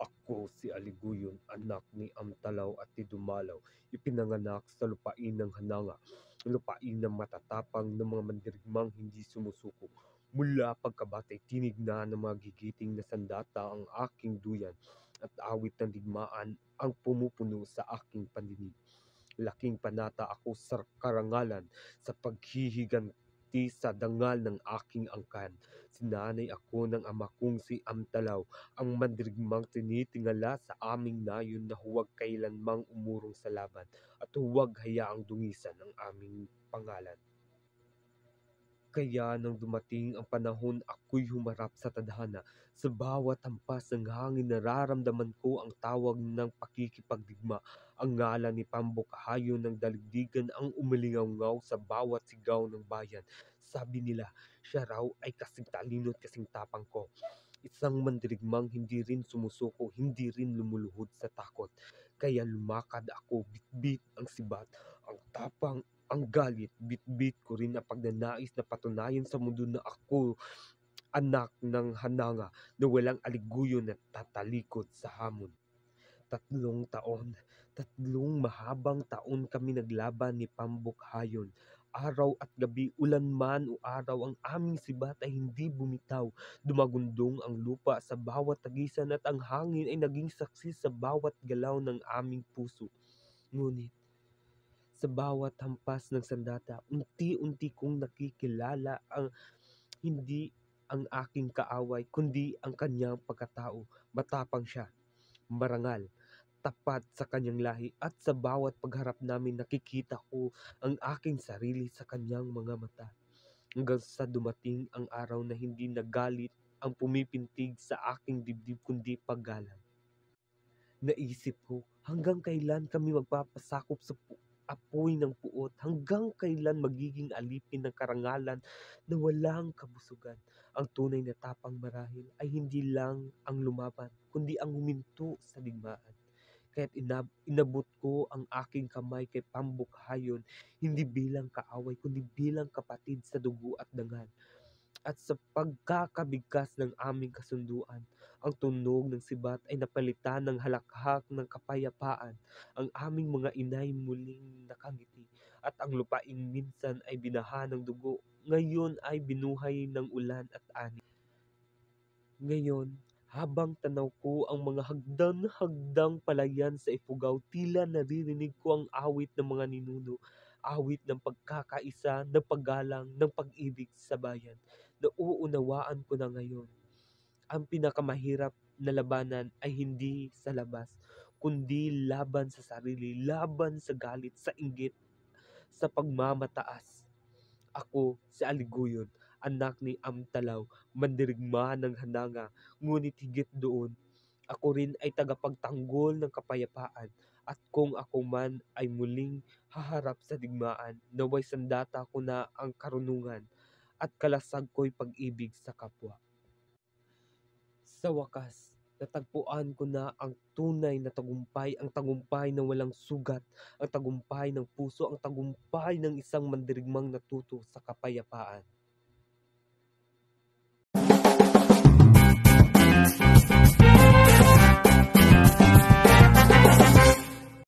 Ako si Aliguyon, anak ni Amtalaw at ni Dumalaw, ipinanganak sa lupain ng Hananga, lupain na matatapang ng mga mandirigmang hindi sumusuko. Mula pagkabatay, tinignan ng mga gigiting na sandata ang aking duyan at awit ng digmaan ang pumupuno sa aking pandinig. Laking panata ako sa karangalan sa paghihiganti sa dangal ng aking angkan. Sinanay ako ng ama kong si Amtalaw, ang mandirigmang tinitingala sa aming nayon na huwag kailanmang umurong sa laban at huwag hayaang dungisan ang aming pangalan. Kaya nang dumating ang panahon, ako'y humarap sa tadhana. Sa bawat hampas ng hangin nararamdaman ko ang tawag ng pakikipagdigma. Ang ngalan ni Pambukahayo ng daligdigan ang umalingaw sa bawat sigaw ng bayan. Sabi nila, siya raw ay kasing talino at kasing tapang ko. Isang mandirigmang hindi rin sumusuko, hindi rin lumuluhod sa takot. Kaya lumakad ako, bitbit ang sibat, ang tapang, ang galit, bitbit ko rin ang pagnanais na patunayan sa mundo na ako anak ng Hananga na walang aliguyo na tatalikod sa hamon. 3 taon, 3 mahabang taon kami naglaban ni Pambukhayon. Araw at gabi, ulan man o araw, ang aming sibat ay hindi bumitaw. Dumagundong ang lupa sa bawat tagisan at ang hangin ay naging saksi sa bawat galaw ng aming puso. Ngunit sa bawat hampas ng sandata, unti-unti kong nakikilala ang hindi ang aking kaaway, kundi ang kanyang pagkatao. Matapang siya, marangal, tapat sa kanyang lahi, at sa bawat pagharap namin nakikita ko ang aking sarili sa kanyang mga mata. Hanggang sa dumating ang araw na hindi nagalit ang pumipintig sa aking dibdib kundi paggalang. Naisip ko, hanggang kailan kami magpapasakop sa apoy ng puot? Hanggang kailan magiging alipin ng karangalan na walang kabusugan? Ang tunay na tapang marahil ay hindi lang ang lumaban, kundi ang huminto sa digmaan. Kaya't inabot ko ang aking kamay kay Pambukhayon, hindi bilang kaaway, kundi bilang kapatid sa dugo at dangal. At sa pagkakabigkas ng aming kasunduan, ang tunog ng sibat ay napalitan ng halakhak ng kapayapaan. Ang aming mga inay muling nakangiti, at ang lupain minsan ay binaha ng dugo, ngayon ay binuhay ng ulan at ani. Ngayon, habang tanaw ko ang mga hagdan-hagdang palayan sa Ifugao, tila naririnig ko ang awit ng mga ninuno, awit ng pagkakaisa, ng paggalang, ng pag-ibig sa bayan. Nauunawaan ko na ngayon, ang pinakamahirap na labanan ay hindi sa labas, kundi laban sa sarili, laban sa galit, sa inggit, sa pagmamataas. Ako si Aliguyon, anak ni Amtalaw, mandirigma ng Hananga, ngunit higit doon, ako rin ay tagapagtanggol ng kapayapaan. At kung ako man ay muling haharap sa digmaan, naway sandata ko na ang karunungan at kalasag ko'y pag-ibig sa kapwa. Sa wakas, natagpuan ko na ang tunay na tagumpay, ang tagumpay na walang sugat, ang tagumpay ng puso, ang tagumpay ng isang mandirigmang natuto sa kapayapaan.